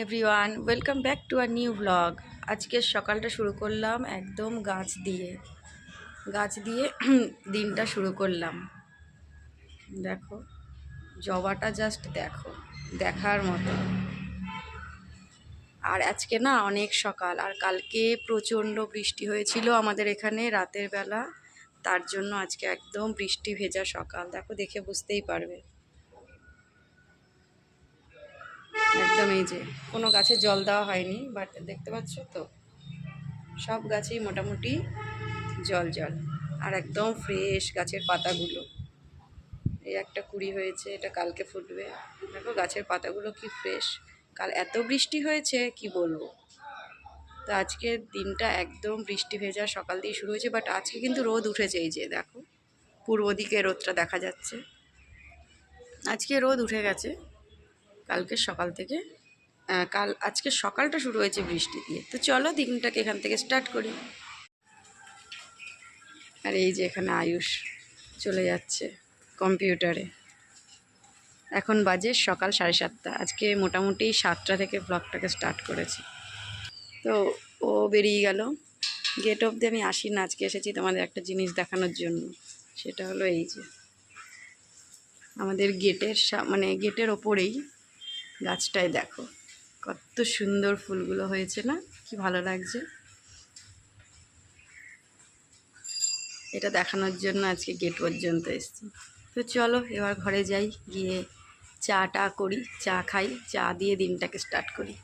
Everyone, welcome back to a new blog. আজকের সকালটা শুরু করলাম একদম গাছ দিয়ে দিনটা শুরু করলাম। দেখো জবাটা, জাস্ট দেখো, দেখার মতো। আর আজকে না অনেক সকাল, আর কালকে প্রচণ্ড বৃষ্টি হয়েছিল আমাদের এখানে রাতের বেলা, তার জন্য আজকে একদম বৃষ্টি ভেজা সকাল। দেখো, দেখে বুঝতেই পারবে একদম। এই যে কোনো গাছে জল দেওয়া হয়নি, বাট দেখতে পাচ্ছ তো সব গাছেই মোটামুটি জল আর একদম ফ্রেশ গাছের পাতাগুলো। এই একটা কুড়ি হয়েছে, এটা কালকে ফুটবে। দেখো গাছের পাতাগুলো কি ফ্রেশ, কাল এত বৃষ্টি হয়েছে কি বলবো। তো আজকের দিনটা একদম বৃষ্টি ভেজা সকাল দিয়ে শুরু হয়েছে, বাট আজকে কিন্তু রোদ উঠেছে। এই যে দেখো পূর্ব দিকে রোদটা দেখা যাচ্ছে, আজকে রোদ উঠে গেছে। কালকে সকাল থেকে আজকে সকালটা শুরু হয়েছে বৃষ্টি দিয়ে। তো চলো দিনটাকে এখান থেকে স্টার্ট করি। আর এই যে এখানে আয়ুষ চলে যাচ্ছে কম্পিউটারে। এখন বাজে সকাল 7:30। আজকে মোটামুটি 7টা থেকে ব্লগটাকে স্টার্ট করেছি। তো ও বেরিয়ে গেল গেট অবধি। আমি আসি না, আজকে এসেছি তোমাদের একটা জিনিস দেখানোর জন্য। সেটা হলো এই যে আমাদের গেটের ওপরেই গাছটায় দেখো কত সুন্দর ফুলগুলো হয়েছে না, কি ভালো লাগছে। এটা দেখানোর জন্য আজকে গেট পর্যন্ত এসেছি। তো চলো এবার ঘরে যাই, গিয়ে চাটা করি, চা খাই, চা দিয়ে দিনটাকে স্টার্ট করি।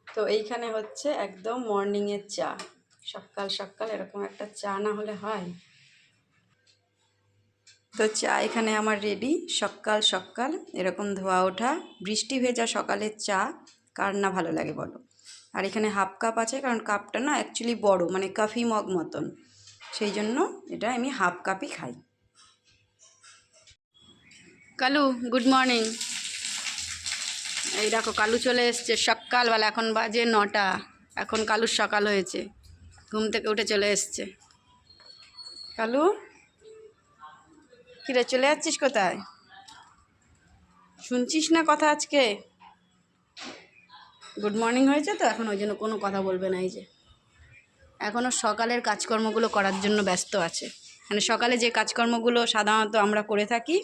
তো এইখানে হচ্ছে একদম মর্নিংয়ের চা। সকাল সকাল এরকম একটা চা না হলে হয়? তো চা এখানে আমার রেডি। সকাল সকাল এরকম ধোয়া ওঠা বৃষ্টি ভেজা সকালের চা কার না ভালো লাগে বলো। আর এখানে হাফ কাপ আছে, কারণ কাপটা না অ্যাকচুয়ালি বড়, মানে কফি মগ মতন, সেই জন্য এটা আমি হাফ কাপই খাই। Kalu, good morning. এই দেখো কালু চলে এসছে সকালবেলা, এখন বাজে 9টা। এখন কালুর সকাল হয়েছে, ঘুম থেকে উঠে চলে এসছে। কালু, কিরে চলে যাচ্ছিস কোথায়? শুনছিস না কথা আজকে? গুড মর্নিং হয়েছে তো এখন, ওই জন্য কোনো কথা বলবে না। এই যে এখনও সকালের কাজকর্মগুলো করার জন্য ব্যস্ত আছে, মানে সকালে যে কাজকর্মগুলো সাধারণত আমরা করে থাকি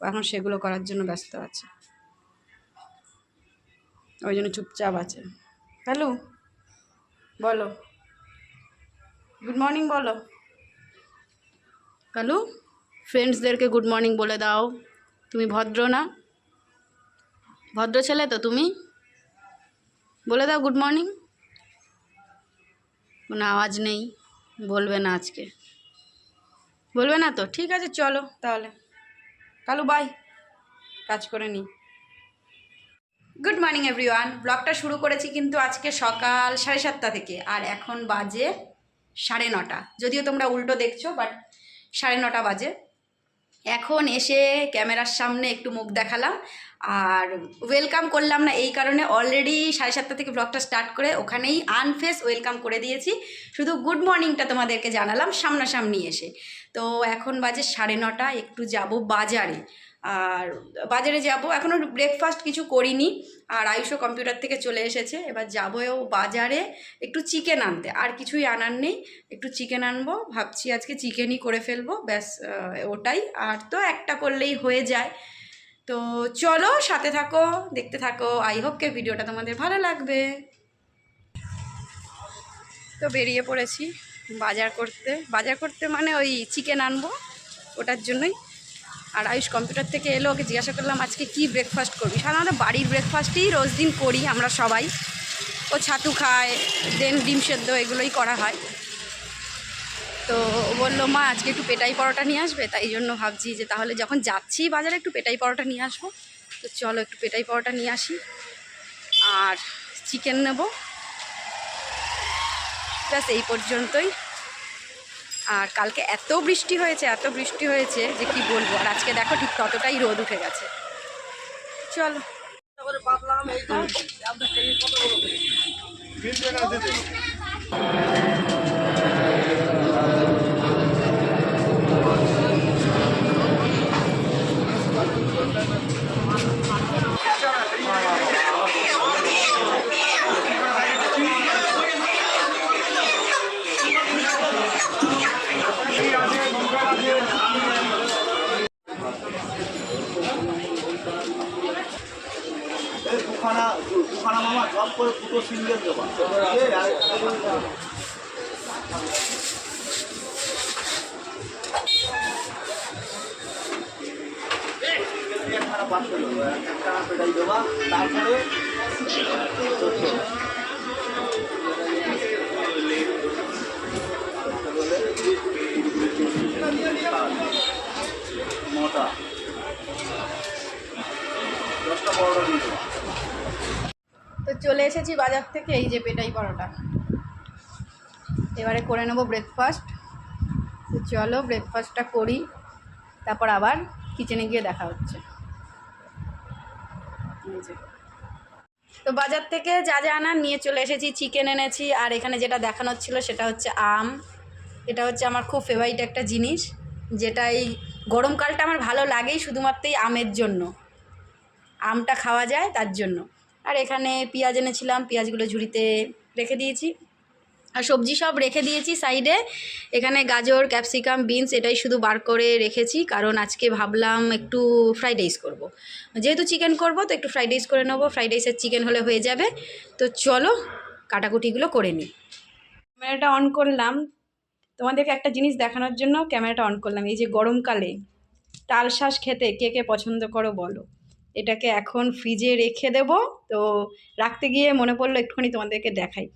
এখন সেগুলো করার জন্য ব্যস্ত আছে, ওই জন্য চুপচাপ আছে। হ্যালো, বলো গুড মর্নিং বলো। কালু, ফ্রেন্ডসদেরকে গুড মর্নিং বলে দাও। তুমি ভদ্র না? ভদ্র ছেলে তো তুমি, বলে দাও গুড মর্নিং। কোনো আওয়াজ নেই, বলবে না আজকে, বলবে না তো? ঠিক আছে চলো তাহলে। কালু বাই, কাজ করে নিই। Good morning everyone. ব্লগটা শুরু করেছি কিন্তু আজকে সকাল 7:30 থেকে, আর এখন বাজে 9:30। যদিও তোমরা উল্টো দেখছো, বাট 9:30 বাজে। এখন এসে ক্যামেরার সামনে একটু মুখ দেখালাম, আর ওয়েলকাম করলাম না এই কারণে, অলরেডি 7:30 থেকে ব্লগটা স্টার্ট করে ওখানেই আনফেস ওয়েলকাম করে দিয়েছি। শুধু গুড মর্নিংটা তোমাদেরকে জানালাম সামনাসামনি এসে। তো এখন বাজে 9:30, একটু যাব বাজারে। আর বাজারে যাব, এখনও ব্রেকফাস্ট কিছু করিনি। আর আয়ুষও কম্পিউটার থেকে চলে এসেছে, এবার যাবো বাজারে একটু চিকেন আনতে। আর কিছুই আনার নেই, একটু চিকেন আনবো ভাবছি, আজকে চিকেনই করে ফেলবো ব্যাস, ওটাই। আর তো একটা করলেই হয়ে যায়। তো চলো সাথে থাকো, দেখতে থাকো। আই হোপ কে ভিডিওটা তোমাদের ভালো লাগবে। তো বেরিয়ে পড়েছি বাজার করতে মানে ওই চিকেন আনবো, ওটার জন্যই। আর আয়ুষ কম্পিউটার থেকে এলো, ওকে জিজ্ঞাসা করলাম আজকে কি ব্রেকফাস্ট করবি। সাধারণত বাড়ির ব্রেকফাস্টই রোজ দিন করি আমরা সবাই, ও ছাতু খায়, দেন ডিম সেদ্ধ, এগুলোই করা হয়। তো বললো মা আজকে একটু পেটাই পরোটা নিয়ে আসবে, তাই জন্য ভাবছি যে তাহলে যখন যাচ্ছি বাজারে একটু পেটাই পরোটা নিয়ে আসবো। তো চলো একটু পেটাই পরোটা নিয়ে আসি, আর চিকেন নেব, ব্যাস এই পর্যন্তই। আর কালকে এত বৃষ্টি হয়েছে যে কি বলবো, আর আজকে দেখো ঠিক ততটাই রোদ উঠে গেছে। চলো দুখানা মামা সব করে দুটো সিঙ্গেল দেবা একটা পাঁচশো দেবো একটা পেটাই দেবা তারপরে নটা 10টা পরোটা দিয়ে দেবো। তো চলে এসেছি বাজার থেকে, এই যে পেটাই পরোটা। এবারে করে নেবো ব্রেকফাস্ট। তো চলো ব্রেকফাস্টটা করি, তারপর আবার কিচেনে গিয়ে দেখা হচ্ছে। তো বাজার থেকে যা যা আনার নিয়ে চলে এসেছি। চিকেন এনেছি, আর এখানে যেটা দেখানোর ছিল সেটা হচ্ছে আম। এটা হচ্ছে আমার খুব ফেভারিট একটা জিনিস, যেটা এই গরমকালটা আমার ভালো লাগেই শুধুমাত্র এই আমের জন্য। আমটা খাওয়া যায় তার জন্য। আর এখানে পেঁয়াজ এনেছিলাম, পেঁয়াজগুলো ঝুড়িতে রেখে দিয়েছি, আর সবজি সব রেখে দিয়েছি সাইডে। এখানে গাজর, ক্যাপসিকাম, বিনস এটাই শুধু বার করে রেখেছি, কারণ আজকে ভাবলাম একটু ফ্রাইড রাইস করবো। যেহেতু চিকেন করব তো একটু ফ্রাইড রাইস করে নেবো, ফ্রাইড রাইসের চিকেন হলে হয়ে যাবে। তো চলো কাটাকুটিগুলো করে নিই। ক্যামেরাটা অন করলাম তোমাদেরকে একটা জিনিস দেখানোর জন্য, ক্যামেরাটা অন করলাম। এই যে গরমকালে তালশাঁস খেতে কে কে পছন্দ করো বলো। এটাকে এখন ফ্রিজে রেখে দেব। তো রাখতে গিয়ে মনে পড়লো একটুখানি তোমাদেরকে দেখাই।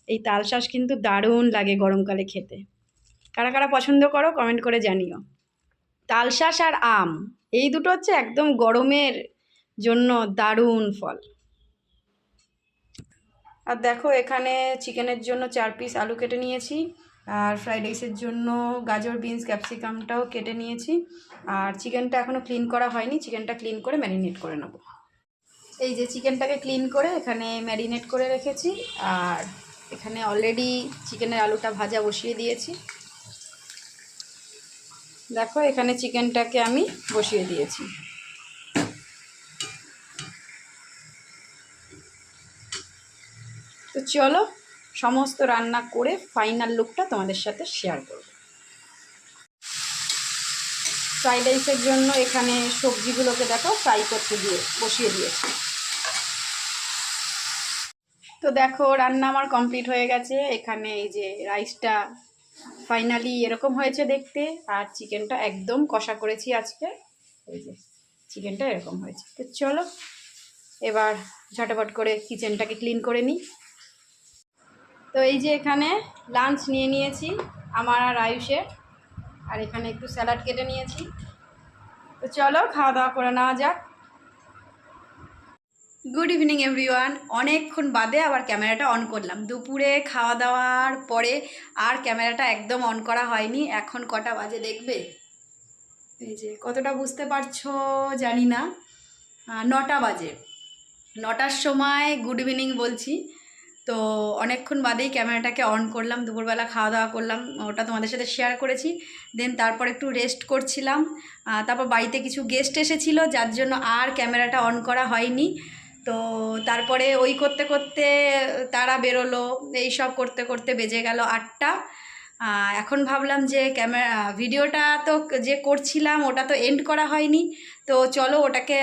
এই তালশাঁস কিন্তু দারুণ লাগে গরমকালে খেতে। কারা কারা পছন্দ করো কমেন্ট করে জানিও। তালশাঁস আর আম এই দুটো হচ্ছে একদম গরমের জন্য দারুণ ফল। আর দেখো এখানে চিকেনের জন্য 4 পিস আলু কেটে নিয়েছি, আর ফ্রাইড রাইসের জন্য গাজর, বিনস, ক্যাপসিকামটাও কেটে নিয়েছি। আর চিকেনটা এখনও ক্লিন করা হয়নি, চিকেনটা ক্লিন করে ম্যারিনেট করে নেব। এই যে চিকেনটাকে ক্লিন করে এখানে ম্যারিনেট করে রেখেছি, আর এখানে অলরেডি চিকেনের আলুটা ভাজা বসিয়ে দিয়েছি। দেখো এখানে চিকেনটাকে আমি বসিয়ে দিয়েছি। তো চলো সমস্ত রান্না করে ফাইনাল লুকটা তোমাদের সাথে শেয়ার করব। ফ্রাইড রাইসের জন্য এখানে সবজিগুলোকে দেখো ফ্রাই করতে বসিয়ে দিয়েছি। তো দেখো রান্না আমার কমপ্লিট হয়ে গেছে। এখানে এই যে রাইসটা ফাইনালি এরকম হয়েছে দেখতে, আর চিকেনটা একদম কষা করেছি আজকে। এই যে চিকেনটা এরকম হয়েছে। তো চলো এবার ঝটপট করে কিচেনটাকে ক্লিন করে নিই। তো এই যে এখানে লাঞ্চ নিয়ে নিয়েছি আমার আর আয়ুষের, আর এখানে একটু স্যালাড কেটে নিয়েছি। তো চলো খাওয়া দাওয়া করে নেওয়া যাক। Good evening everyone. অনেকক্ষণ বাদে আবার ক্যামেরাটা অন করলাম। দুপুরে খাওয়া দাওয়ার পরে আর ক্যামেরাটা একদম অন করা হয়নি। এখন কটা বাজে দেখবে, এই যে কতটা বুঝতে পারছো জানি না, 9টা বাজে। 9টার সময় গুড ইভিনিং বলছি। তো অনেকক্ষণ বাদেই ক্যামেরাটাকে অন করলাম। দুপুরবেলা খাওয়া দাওয়া করলাম, ওটা তোমাদের সাথে শেয়ার করেছি। দেন তারপর একটু রেস্ট করছিলাম। তারপর বাড়িতে কিছু গেস্ট এসেছিলো, যার জন্য আর ক্যামেরাটা অন করা হয়নি। তো তারপরে ওই করতে করতে তারা বেরোলো, এই সব করতে করতে বেজে গেল 8টা। এখন ভাবলাম যে ভিডিওটা তো যে করছিলাম ওটা তো এন্ড করা হয়নি, তো চলো ওটাকে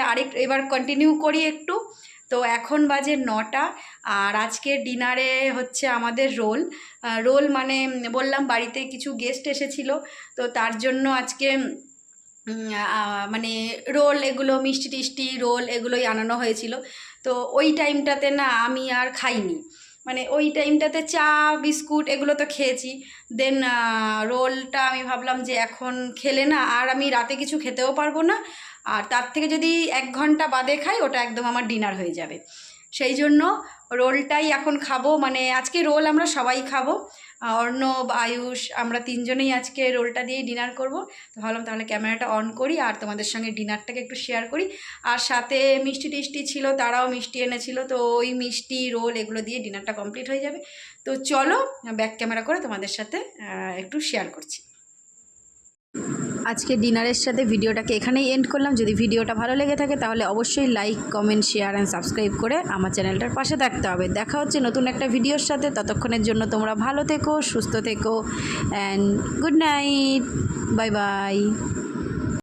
এবার কন্টিনিউ করি একটু। তো এখন বাজে 9টা, আর আজকের ডিনারে হচ্ছে আমাদের রোল মানে বললাম বাড়িতে কিছু গেস্ট এসেছিলো, তো তার জন্য আজকে মানে রোল, এগুলো মিষ্টি টিষ্টি রোল এগুলোই আনানো হয়েছিল। তো ওই টাইমটাতে না আমি আর খাইনি, মানে ওই টাইমটাতে চা বিস্কুট এগুলো তো খেয়েছি। দেন রোলটা আমি ভাবলাম যে এখন খেলে না আর আমি রাতে কিছু খেতেও পারবো না, আর তার থেকে যদি 1 ঘন্টা বাদে খাই ওটা একদম আমার ডিনার হয়ে যাবে। সেই জন্য রোলটাই এখন খাবো। মানে আজকে রোল আমরা সবাই খাবো, অর্ণব, আয়ুষ, আমরা 3 জনেই আজকে রোলটা দিয়েই ডিনার করব। তো ভাবলাম তাহলে ক্যামেরাটা অন করি আর তোমাদের সঙ্গে ডিনারটাকে একটু শেয়ার করি। আর সাথে মিষ্টি টিষ্টি ছিল, তারাও মিষ্টি এনেছিল, তো ওই মিষ্টি রোল এগুলো দিয়ে ডিনারটা কমপ্লিট হয়ে যাবে। তো চলো ব্যাক ক্যামেরা করে তোমাদের সাথে একটু শেয়ার করছি। আজকে ডিনারের সাথে ভিডিওটাকে এখানেই এন্ড করলাম। যদি ভিডিওটা ভালো লেগে থাকে তাহলে অবশ্যই like, comment, share and subscribe করে আমার চ্যানেলটার পাশে থাকতে হবে। দেখা হচ্ছে নতুন একটা ভিডিওর সাথে। ততক্ষণের জন্য তোমরা ভালো থেকো, সুস্থ থেকো, and good night, bye bye.